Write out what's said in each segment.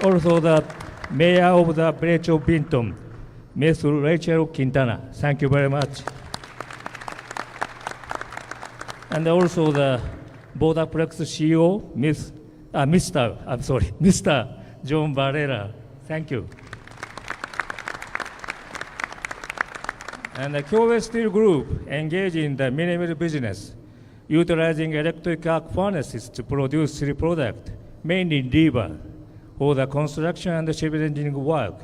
Also the Mayor of the Village of Vinton, Ms. Rachel Quintana. Thank you very much. And also the Borderland CEO, Mr. John Barrera. Thank you. And the Kyoei Steel Group engaged in the mini-mill business, utilizing electric arc furnaces to produce steel products, mainly rebar, for the construction and civil engineering work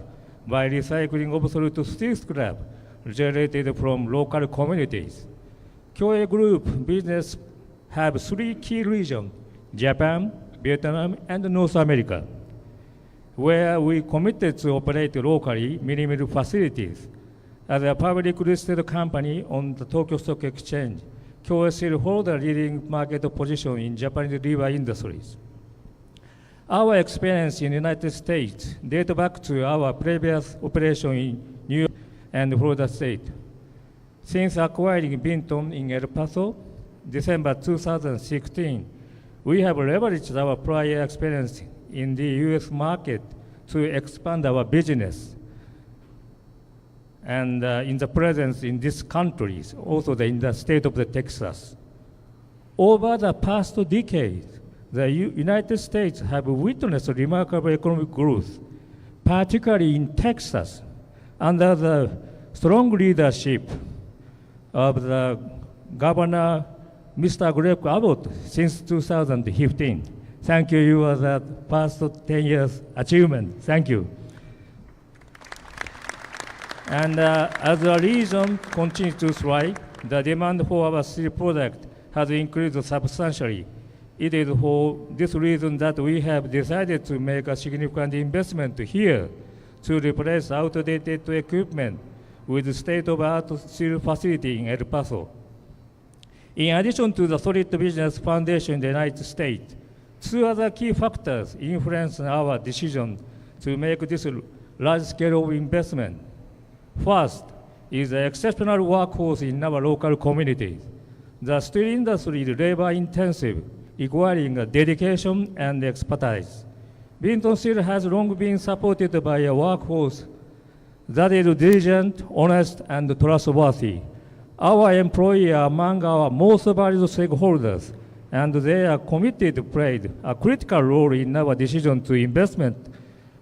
by recycling obsolete steel scrap generated from local communities. Kyoei Group business have 3 key regions, Japan, Vietnam, and North America, where we committed to operate locally mini-mill facilities. As a public listed company on the Tokyo Stock Exchange, Kyoei Steel holds a leading market position in Japanese rebar industries. Our experience in the United States dates back to our previous operation in New York and Florida State. Since acquiring Vinton in El Paso, December 2016, we have leveraged our prior experience in the U.S. market to expand our business and in the presence in these countries, also in the state of Texas. Over the past decade, the United States have witnessed remarkable economic growth, particularly in Texas, under the strong leadership of the Governor, Mr. Greg Abbott, since 2015. Thank you. You are the past 10 years achievement. Thank you. And as the region continues to thrive, the demand for our steel product has increased substantially. It is for this reason that we have decided to make a significant investment here to replace outdated equipment with state-of-the-art steel facility in El Paso. In addition to the solid business foundation in the United States, 2 other key factors influence our decision to make this large-scale investment. First is the exceptional workforce in our local communities. The steel industry is labor-intensive, requiring dedication and expertise. Vinton Steel has long been supported by a workforce that is diligent, honest, and trustworthy. Our employees are among our most valued stakeholders, and they are committed to play a critical role in our decision to investment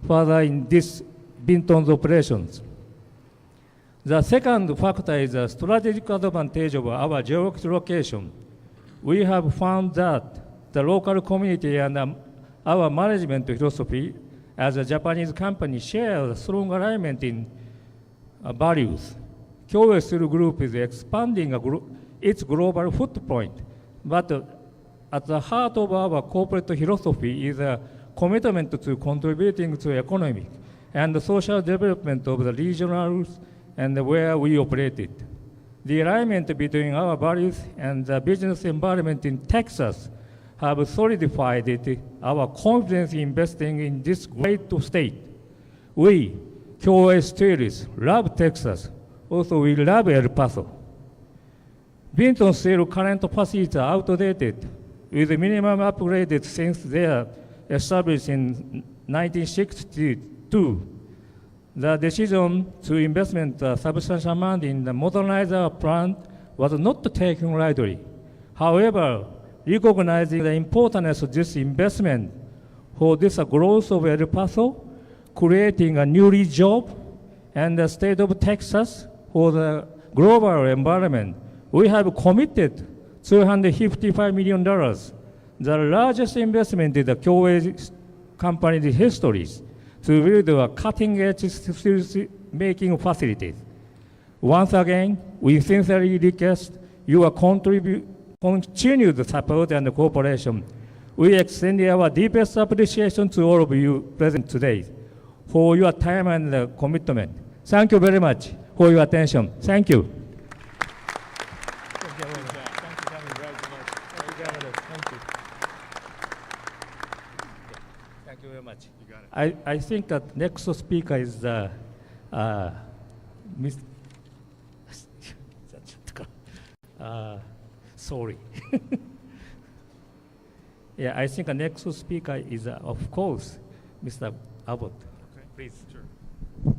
further in this Vinton's operations. The second factor is the strategic advantage of our geographic location. We have found that the local community and our management philosophy as a Japanese company share a strong alignment in values. Kyoei Steel Group is expanding its global footprint, but at the heart of our corporate philosophy is a commitment to contributing to economic and social development of the regionals and where we operated. The alignment between our values and the business environment in Texas have solidified our confidence in investing in this great state. We, Kyoei Steelers, love Texas. Also, we love El Paso. Vinton Steel current facilities are outdated, with minimum upgrades since they are established in 1962. The decision to investment a substantial amount in the modernizer plant was not taken lightly. However, recognizing the importance of this investment for this growth of El Paso, creating a new job, and the state of Texas for the global environment, we have committed $255 million, the largest investment in the Kyoei company's history, to build a cutting-edge steel-making facility. Once again, we sincerely request your continued support and cooperation. We extend our deepest appreciation to all of you present today for your time and commitment. Thank you very much for your attention. Thank you. Thank you very much. You got it. I think that next speaker is Miss. Sorry. Yeah, I think the next speaker is, of course, Mr. Abbott. Okay. Please. Sure.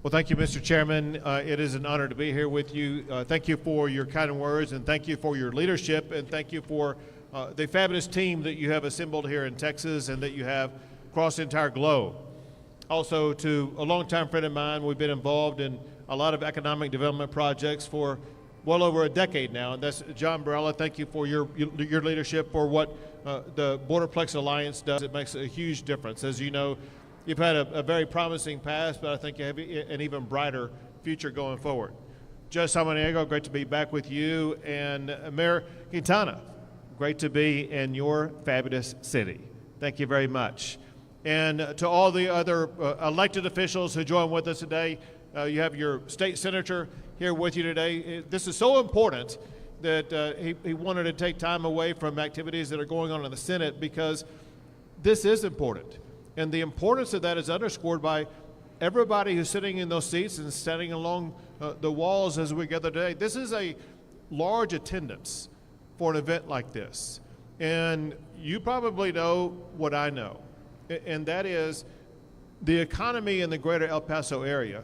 Well, thank you, Mr. Chairman. It is an honor to be here with you. Thank you for your kind words, and thank you for your leadership, and thank you for the fabulous team that you have assembled here in Texas and that you have across the entire globe. Also, to a longtime friend of mine, we've been involved in a lot of economic development projects for well over a decade now, and that's John Barella. Thank you for your leadership for what the Borderplex Alliance does. It makes a huge difference. As you know, you've had a very promising past, but I think you have an even brighter future going forward. Judge Samaniego, great to be back with you, and Mayor Quintana, great to be in your fabulous city. Thank you very much. And to all the other elected officials who join with us today, you have your state senator here with you today. This is so important that he wanted to take time away from activities that are going on in the Senate because this is important. And the importance of that is underscored by everybody who's sitting in those seats and standing along the walls as we gather today. This is a large attendance for an event like this. And you probably know what I know, and that is the economy in the greater El Paso area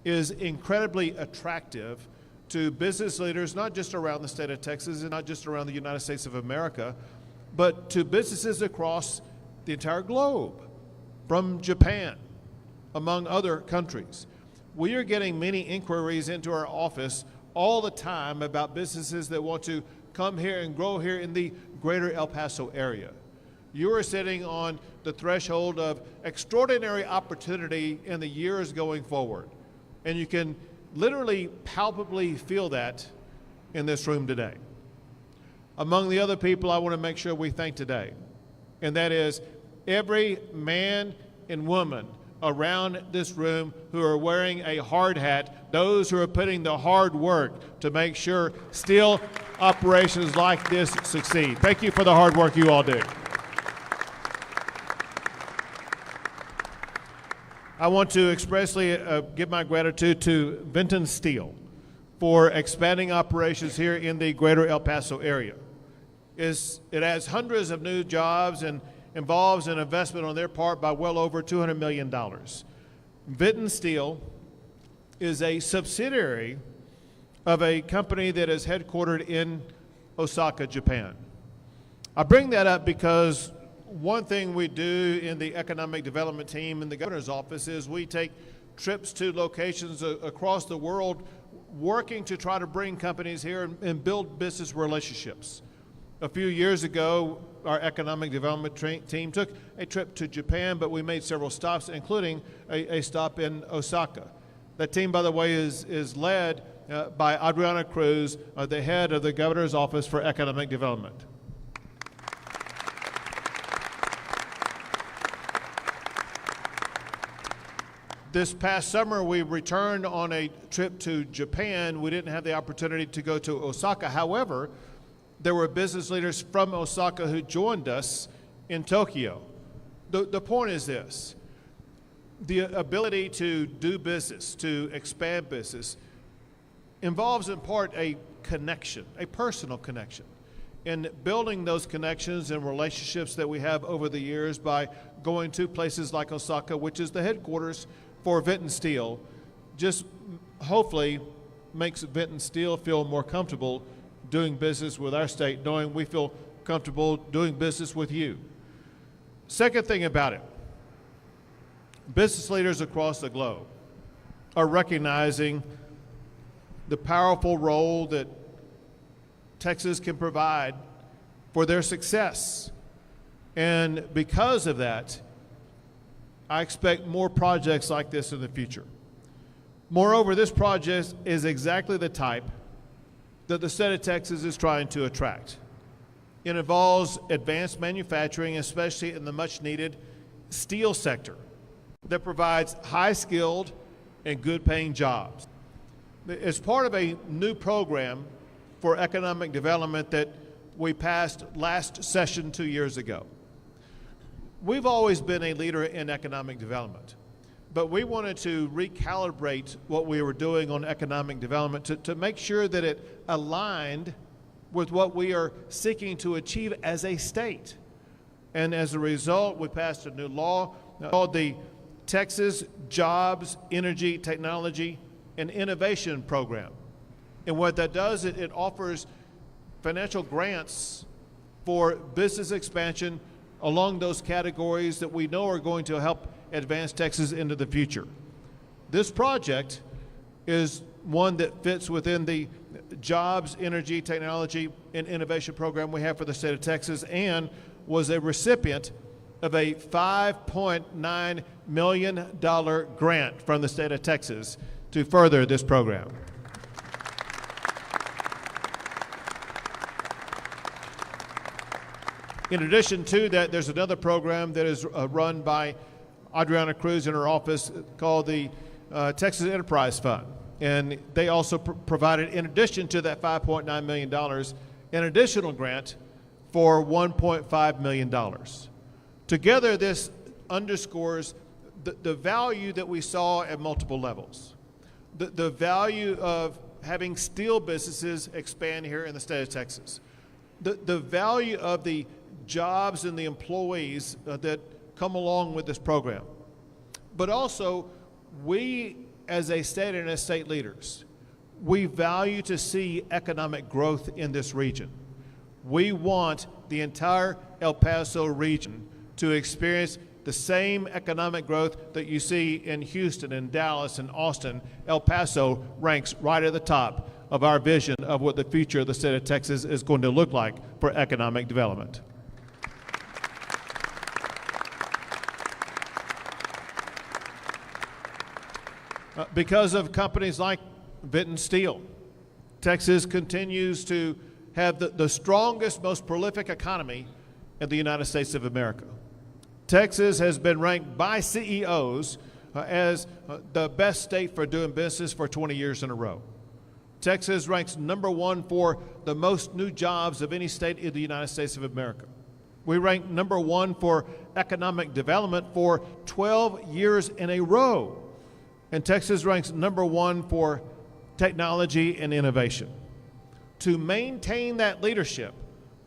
is incredibly attractive to business leaders, not just around the state of Texas and not just around the United States of America, but to businesses across the entire globe, from Japan, among other countries. We are getting many inquiries into our office all the time about businesses that want to come here and grow here in the greater El Paso area. You are sitting on the threshold of extraordinary opportunity in the years going forward. And you can literally palpably feel that in this room today. Among the other people I want to make sure we thank today, and that is every man and woman around this room who are wearing a hard hat, those who are putting the hard work to make sure steel operations like this succeed. Thank you for the hard work you all do. I want to expressly give my gratitude to Vinton Steel for expanding operations here in the greater El Paso area. It adds hundreds of new jobs and involves an investment on their part by well over $200 million. Vinton Steel is a subsidiary of a company that is headquartered in Osaka, Japan. I bring that up because one thing we do in the economic development team in the governor's office is we take trips to locations across the world working to try to bring companies here and build business relationships. A few years ago, our economic development team took a trip to Japan, but we made several stops, including a stop in Osaka. That team, by the way, is led by Adriana Cruz, the head of the governor's office for economic development. This past summer, we returned on a trip to Japan. We didn't have the opportunity to go to Osaka. However, there were business leaders from Osaka who joined us in Tokyo. The point is this: the ability to do business, to expand business, involves in part a connection, a personal connection. In building those connections and relationships that we have over the years by going to places like Osaka, which is the headquarters for Vinton Steel, just hopefully makes Vinton Steel feel more comfortable doing business with our state, knowing we feel comfortable doing business with you. Second thing about it, business leaders across the globe are recognizing the powerful role that Texas can provide for their success. And because of that, I expect more projects like this in the future. Moreover, this project is exactly the type that the state of Texas is trying to attract. It involves advanced manufacturing, especially in the much-needed steel sector that provides high-skilled and good-paying jobs. It's part of a new program for economic development that we passed last session 2 years ago. We've always been a leader in economic development, but we wanted to recalibrate what we were doing on economic development to make sure that it aligned with what we are seeking to achieve as a state. And as a result, we passed a new law called the Texas Jobs, Energy, Technology, and Innovation Program. And what that does, it offers financial grants for business expansion along those categories that we know are going to help advance Texas into the future. This project is one that fits within the Jobs, Energy, Technology, and Innovation Program we have for the state of Texas, and was a recipient of a $5.9 million grant from the state of Texas to further this program. In addition to that, there's another program that is run by Adriana Cruz in her office called the Texas Enterprise Fund. And they also provided, in addition to that $5.9 million, an additional grant for $1.5 million. Together, this underscores the value that we saw at multiple levels. The value of having steel businesses expand here in the state of Texas. The value of the jobs and the employees that come along with this program. But also, we as a state and as state leaders, we value to see economic growth in this region. We want the entire El Paso region to experience the same economic growth that you see in Houston and Dallas and Austin. El Paso ranks right at the top of our vision of what the future of the state of Texas is going to look like for economic development. Because of companies like Vinton Steel, Texas continues to have the strongest, most prolific economy in the United States of America. Texas has been ranked by CEOs as the best state for doing business for 20 years in a row. Texas ranks #1 for the most new jobs of any state in the United States of America. We rank #1 for economic development for 12 years in a row. And Texas ranks #1 for technology and innovation. To maintain that leadership,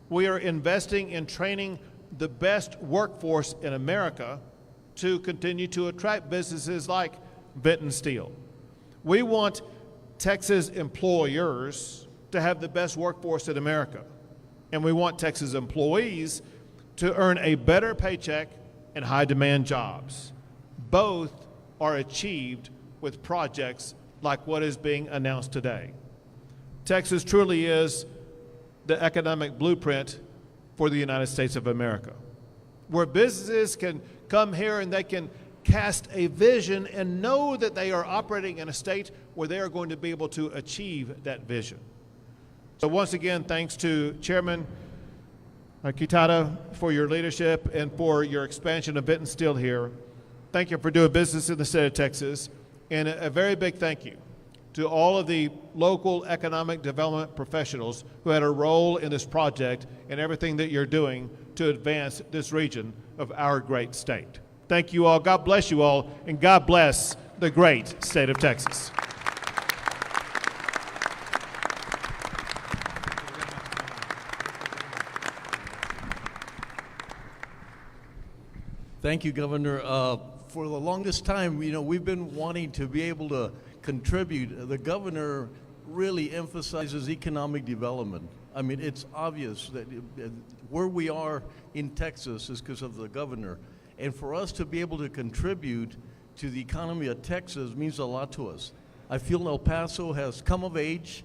we are investing in training the best workforce in America to continue to attract businesses like Vinton Steel. We want Texas employers to have the best workforce in America, and we want Texas employees to earn a better paycheck and high-demand jobs. Both are achieved with projects like what is being announced today. Texas truly is the economic blueprint for the United States of America, where businesses can come here and they can cast a vision and know that they are operating in a state where they are going to be able to achieve that vision. So once again, thanks to Chairman Kitada for your leadership and for your expansion of Vinton Steel here. Thank you for doing business in the state of Texas. And a very big thank you to all of the local economic development professionals who had a role in this project and everything that you're doing to advance this region of our great state. Thank you all. God bless you all, and God bless the great state of Texas. Thank you, Governor. For the longest time, we've been wanting to be able to contribute. The governor really emphasizes economic development. I mean, it's obvious that where we are in Texas is because of the governor. And for us to be able to contribute to the economy of Texas means a lot to us. I feel El Paso has come of age.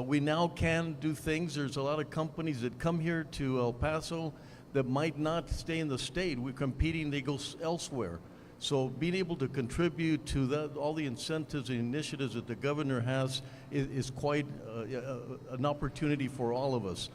We now can do things. There's a lot of companies that come here to El Paso that might not stay in the state. We're competing, they go elsewhere. So being able to contribute to that, all the incentives and initiatives that the governor has is quite an opportunity for all of us.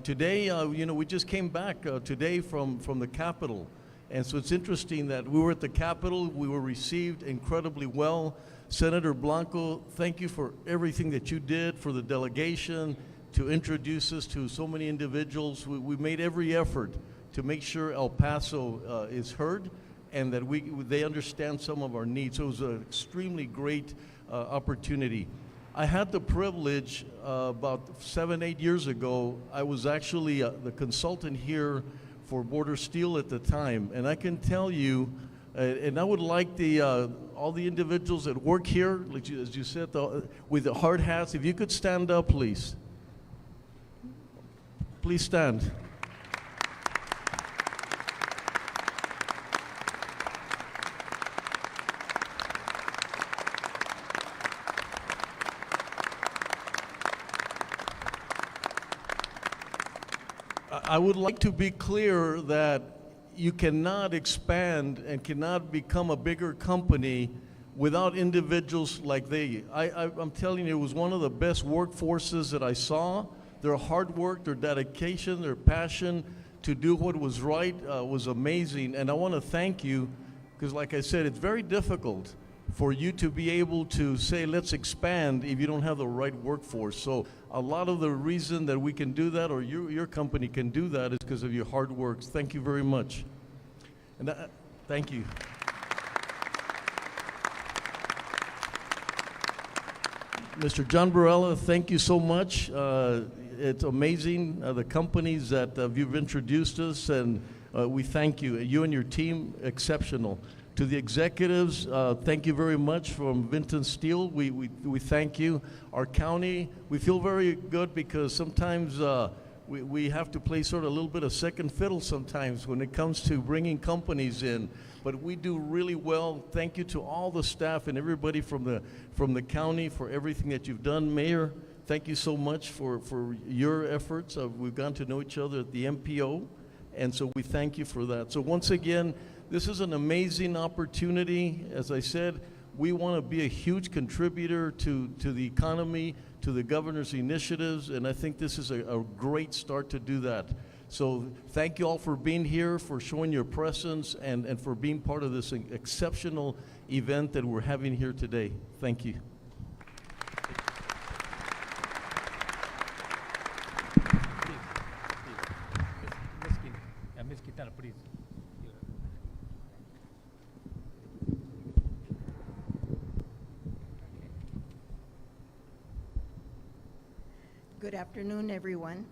Today, we just came back today from the Capitol. And so it's interesting that we were at the Capitol, we were received incredibly well. Senator Blanco, thank you for everything that you did for the delegation, to introduce us to so many individuals. We made every effort to make sure El Paso is heard and that they understand some of our needs. So it was an extremely great opportunity. I had the privilege about 7-8 years ago. I was actually the consultant here for Border Steel at the time. And I can tell you, and I would like all the individuals that work here, as you said, with the hard hats, if you could stand up, please. Please stand. I would like to be clear that you cannot expand and cannot become a bigger company without individuals like they. I'm telling you, it was one of the best workforces that I saw. Their hard work, their dedication, their passion to do what was right was amazing. And I want to thank you, because like I said, it's very difficult for you to be able to say, let's expand, if you don't have the right workforce. So a lot of the reason that we can do that, or your company can do that, is because of your hard work. Thank you very much. And thank you. Mr. John Barella, thank you so much. It's amazing, the companies that you've introduced us, and we thank you. You and your team, exceptional. To the executives, thank you very much from Vinton Steel. We thank you. Our county, we feel very good because sometimes we have to play sort of a little bit of second fiddle sometimes when it comes to bringing companies in. But we do really well. Thank you to all the staff and everybody from the county for everything that you've done. Mayor, thank you so much for your efforts. We've gotten to know each other at the MPO, and so we thank you for that. So once again, this is an amazing opportunity. As I said, we want to be a huge contributor to the economy, to the governor's initiatives, and I think this is a great start to do that. So thank you all for being here, for showing your presence, and for being part of this exceptional event that we're having here today. Thank you. Ms. Quintana, please. Good afternoon, everyone.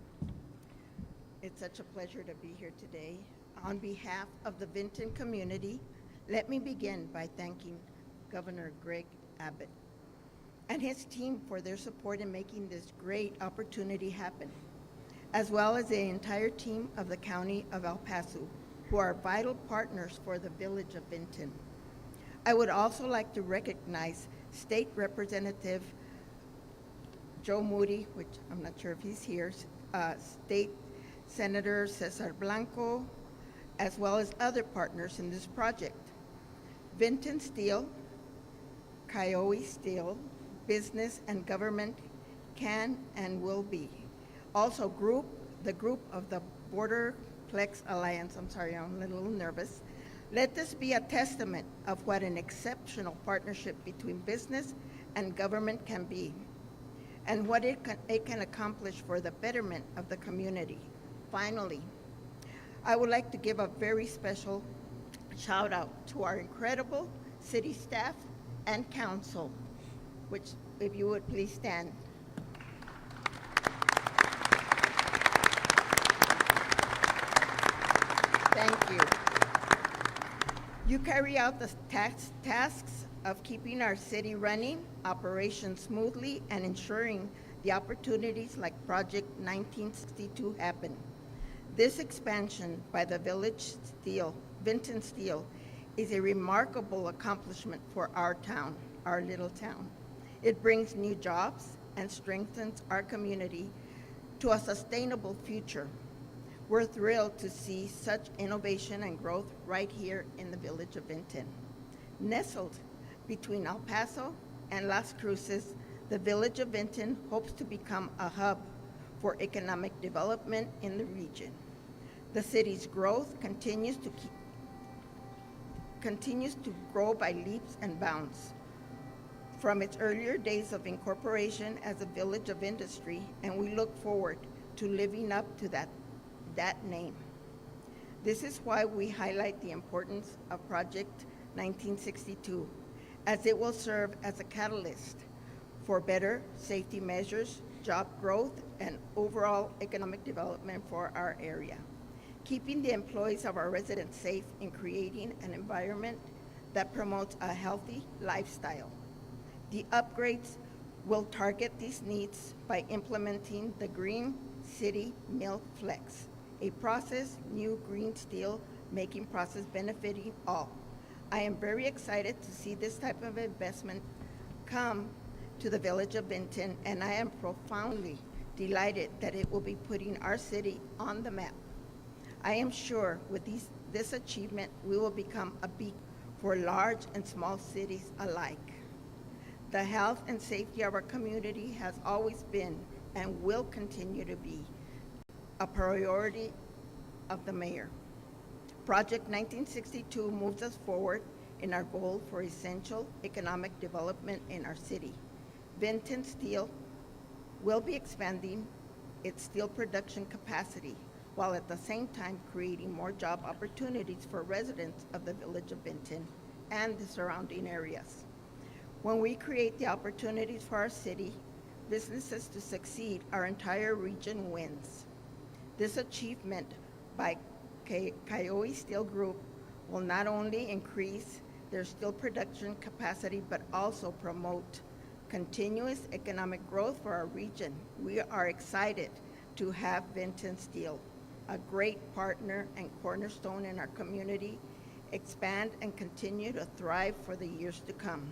It's such a pleasure to be here today. On behalf of the Vinton community, let me begin by thanking Governor Greg Abbott and his team for their support in making this great opportunity happen, as well as the entire team of the County of El Paso, who are vital partners for the village of Vinton. I would also like to recognize State Representative Joe Moody, which I'm not sure if he's here, State Senator Cesar Blanco, as well as other partners in this project. Vinton Steel, Kiowa Steel, business and government can and will be. Also the group of the Borderplex Alliance, I'm sorry, I'm a little nervous. Let this be a testament of what an exceptional partnership between business and government can be, and what it can accomplish for the betterment of the community. Finally, I would like to give a very special shout out to our incredible city staff and council, which, if you would please stand. Thank you. You carry out the tasks of keeping our city running, operations smoothly, and ensuring the opportunities like Project 1962 happen. This expansion by the Vinton Steel, is a remarkable accomplishment for our town, our little town. It brings new jobs and strengthens our community to a sustainable future. We're thrilled to see such innovation and growth right here in the village of Vinton. Nestled between El Paso and Las Cruces, the village of Vinton hopes to become a hub for economic development in the region. The city's growth continues to grow by leaps and bounds. From its earlier days of incorporation as a village of industry, and we look forward to living up to that name. This is why we highlight the importance of Project 1962, as it will serve as a catalyst for better safety measures, job growth, and overall economic development for our area. keeping the employees of our residents safe and creating an environment that promotes a healthy lifestyle. The upgrades will target these needs by implementing the Green City Mill Flex, a new green steel making process benefiting all. I am very excited to see this type of investment come to the village of Benton, and I am profoundly delighted that it will be putting our city on the map. I am sure with this achievement, we will become a beacon for large and small cities alike. The health and safety of our community has always been and will continue to be a priority of the mayor. Project 1962 moves us forward in our goal for essential economic development in our city. Benton Steel will be expanding its steel production capacity while at the same time creating more job opportunities for residents of the village of Benton and the surrounding areas. When we create the opportunities for our city, businesses to succeed, our entire region wins. This achievement by Kiowa Steel Group will not only increase their steel production capacity, but also promote continuous economic growth for our region. We are excited to have Benton Steel, a great partner and cornerstone in our community, expand and continue to thrive for the years to come.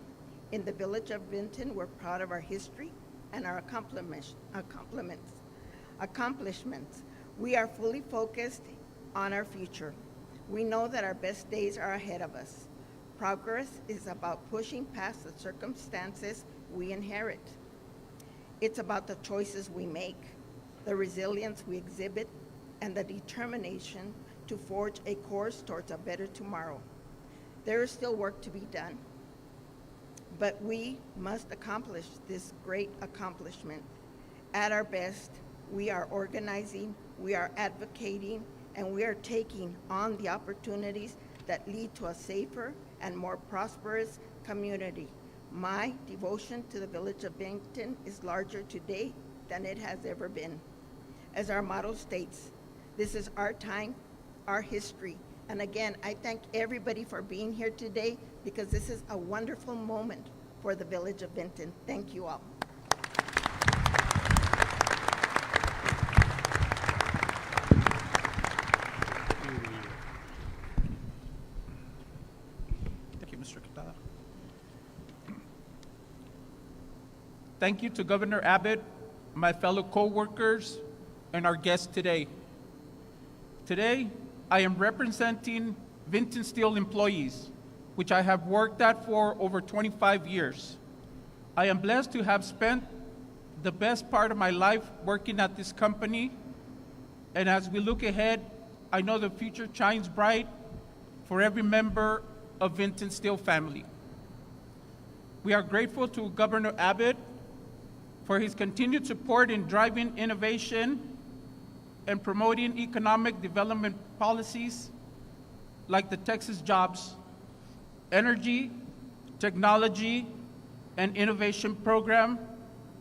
In the village of Benton, we're proud of our history and our accomplishments. We are fully focused on our future. We know that our best days are ahead of us. Progress is about pushing past the circumstances we inherit. It's about the choices we make, the resilience we exhibit, and the determination to forge a course towards a better tomorrow. There is still work to be done, but we must accomplish this great accomplishment. At our best, we are organizing, we are advocating, and we are taking on the opportunities that lead to a safer and more prosperous community. My devotion to the village of Benton is larger today than it has ever been. As our motto states, this is our time, our history. And again, I thank everybody for being here today because this is a wonderful moment for the village of Benton. Thank you all. Thank you, Mr. Quintana. Thank you to Governor Abbott, my fellow co-workers, and our guests today. Today, I am representing Benton Steel employees, which I have worked at for over 25 years. I am blessed to have spent the best part of my life working at this company, and as we look ahead, I know the future shines bright for every member of Benton Steel family. We are grateful to Governor Abbott for his continued support in driving innovation and promoting economic development policies like the Texas Jobs, Energy, Technology, and Innovation Program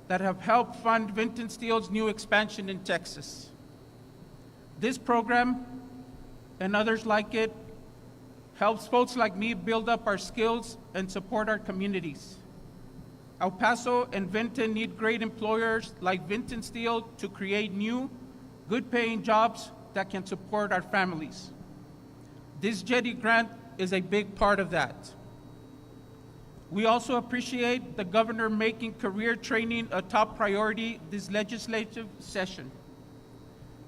that have helped fund Benton Steel's new expansion in Texas. This program and others like it helps folks like me build up our skills and support our communities. El Paso and Benton need great employers like Benton Steel to create new, good-paying jobs that can support our families. This Jetty grant is a big part of that. We also appreciate the governor making career training a top priority this legislative session.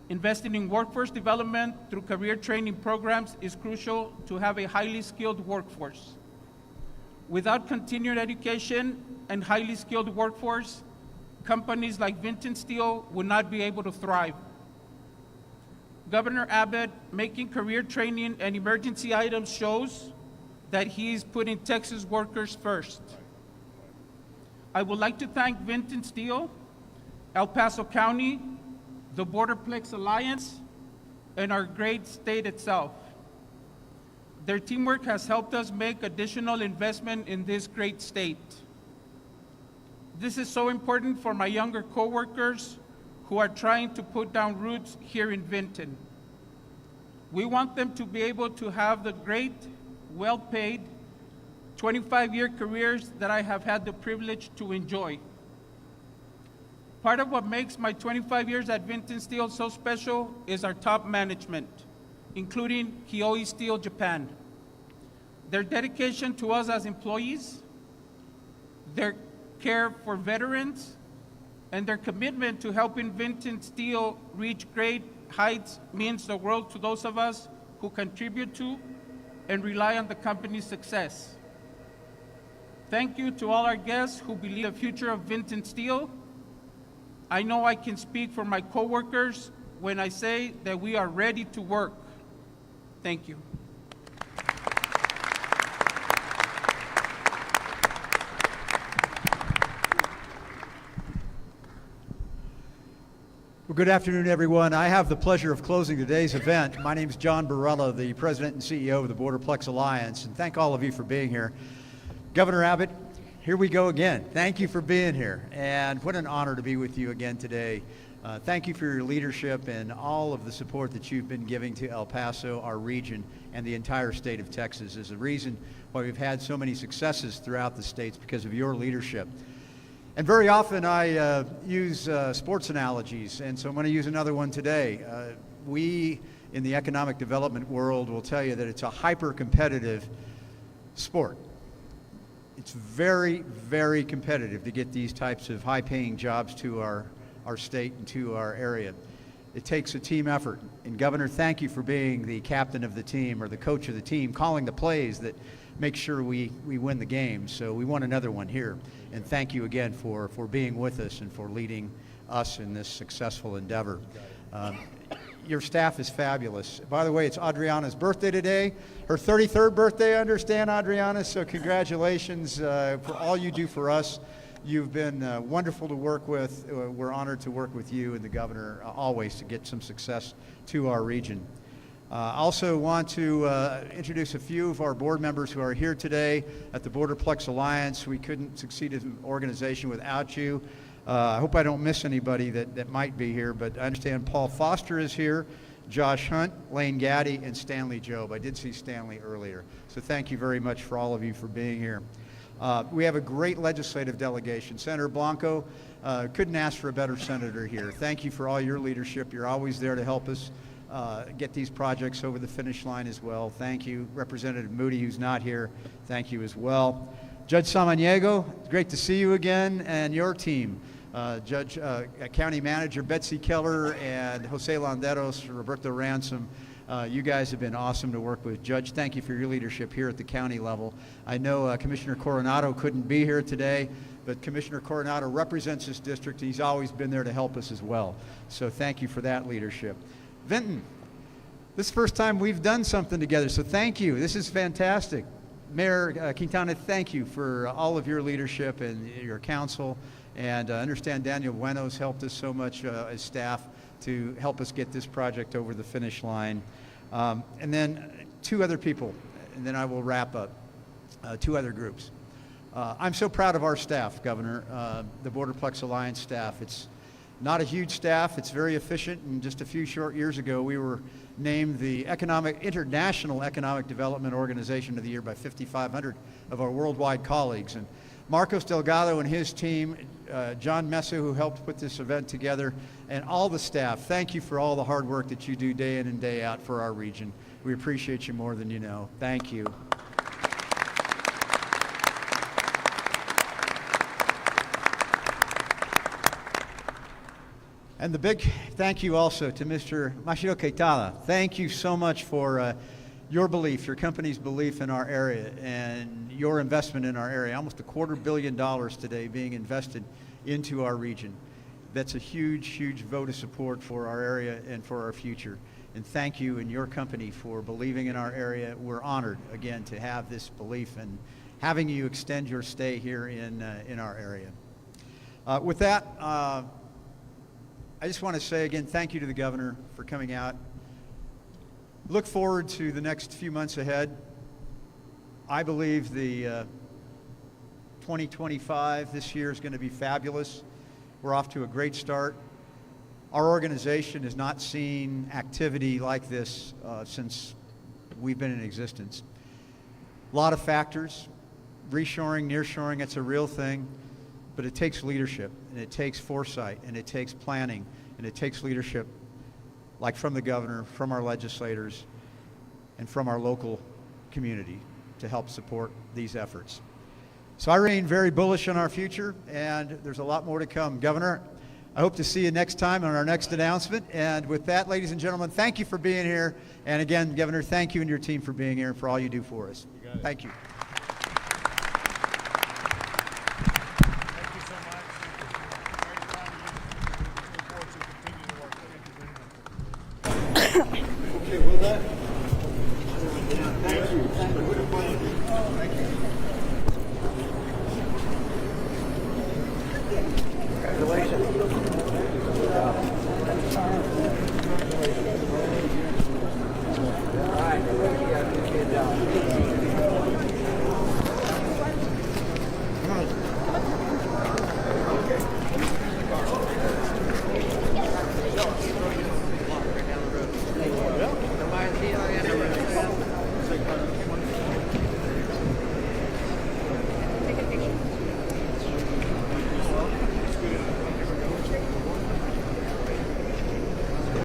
Investing in workforce development through career training programs is crucial to have a highly skilled workforce. Without continued education and highly skilled workforce, companies like Benton Steel would not be able to thrive. Governor Abbott making career training and emergency items shows that he is putting Texas workers first. I would like to thank Benton Steel, El Paso County, the Borderplex Alliance, and our great state itself. Their teamwork has helped us make additional investment in this great state. This is so important for my younger coworkers who are trying to put down roots here in Benton. We want them to be able to have the great, well-paid, 25-year careers that I have had the privilege to enjoy. Part of what makes my 25 years at Vinton Steel so special is our top management, including Kioi Steel Japan. Their dedication to us as employees, their care for veterans, and their commitment to helping Vinton Steel reach great heights means the world to those of us who contribute to and rely on the company's success. Thank you to all our guests who believe the future of Vinton Steel. I know I can speak for my coworkers when I say that we are ready to work. Thank you. Well, good afternoon, everyone. I have the pleasure of closing today's event. My name is John Barella, the President and CEO of the Borderplex Alliance, and thank all of you for being here. Governor Abbott, here we go again. Thank you for being here, and what an honor to be with you again today. Thank you for your leadership and all of the support that you've been giving to El Paso, our region, and the entire state of Texas. Is the reason why we've had so many successes throughout the states because of your leadership. And very often I use sports analogies, and so I'm going to use another one today. We in the economic development world will tell you that it's a hyper-competitive sport. It's very, very competitive to get these types of high-paying jobs to our state and to our area. It takes a team effort. And Governor, thank you for being the captain of the team or the coach of the team, calling the plays that make sure we win the game. So we want another one here. And thank you again for being with us and for leading us in this successful endeavor. Your staff is fabulous. By the way, it's Adriana's birthday today. Her 33rd birthday, I understand, Adriana, so congratulations for all you do for us. You've been wonderful to work with. We're honored to work with you and the governor always to get some success to our region. I also want to introduce a few of our board members who are here today at the Borderplex Alliance. We couldn't succeed as an organization without you. I hope I don't miss anybody that might be here, but I understand Paul Foster is here, Josh Hunt, Lane Gaddy, and Stanley Jobe. I did see Stanley earlier. So thank you very much for all of you for being here. We have a great legislative delegation. Senator Blanco, couldn't ask for a better senator here. Thank you for all your leadership. You're always there to help us get these projects over the finish line as well. Thank you. Representative Moody, who's not here, thank you as well. Judge Samaniego, it's great to see you again, and your team. County Manager Betsy Keller and Jose Landeros, Roberto Ransom. You guys have been awesome to work with. Judge, thank you for your leadership here at the county level. I know Commissioner Coronado couldn't be here today, but Commissioner Coronado represents this district. He's always been there to help us as well. So thank you for that leadership. Vinton, this is the first time we've done something together, so thank you. This is fantastic. Mayor Quintana, thank you for all of your leadership and your counsel. And I understand Daniel Bueno's helped us so much as staff to help us get this project over the finish line. And then two other people, and then I will wrap up. Two other groups. I'm so proud of our staff, Governor, the Borderplex Alliance staff. It's not a huge staff. It's very efficient. And just a few short years ago, we were named the International Economic Development Organization of the Year by 5,500 of our worldwide colleagues. And Marcos Delgado and his team, John Mesa, who helped put this event together, and all the staff, thank you for all the hard work that you do day in and day out for our region. We appreciate you more than you know. Thank you. And the big thank you also to Mr. Machiro Quetada. Thank you so much for your belief, your company's belief in our area and your investment in our area. Almost $250 million today being invested into our region. That's a huge, huge vote of support for our area and for our future. And thank you and your company for believing in our area. We're honored, again, to have this belief and having you extend your stay here in our area. With that, I just want to say again, thank you to the governor for coming out. Look forward to the next few months ahead. I believe the 2025 this year is going to be fabulous. We're off to a great start. Our organization has not seen activity like this since we've been in existence. A lot of factors, reshoring, nearshoring, it's a real thing, but it takes leadership, and it takes foresight, and it takes planning, and it takes leadership like from the governor, from our legislators, and from our local community to help support these efforts. So I remain very bullish on our future, and there's a lot more to come. Governor, I hope to see you next time on our next announcement. And with that, ladies and gentlemen, thank you for being here. And again, Governor, thank you and your team for being here and for all you do for us. You got it. Thank you. Thank you so much. Very proud of you. Look forward to continuing to work. Thank you very much. Okay, well done. Thank you. Thank you. Congratulations. All right. Good job.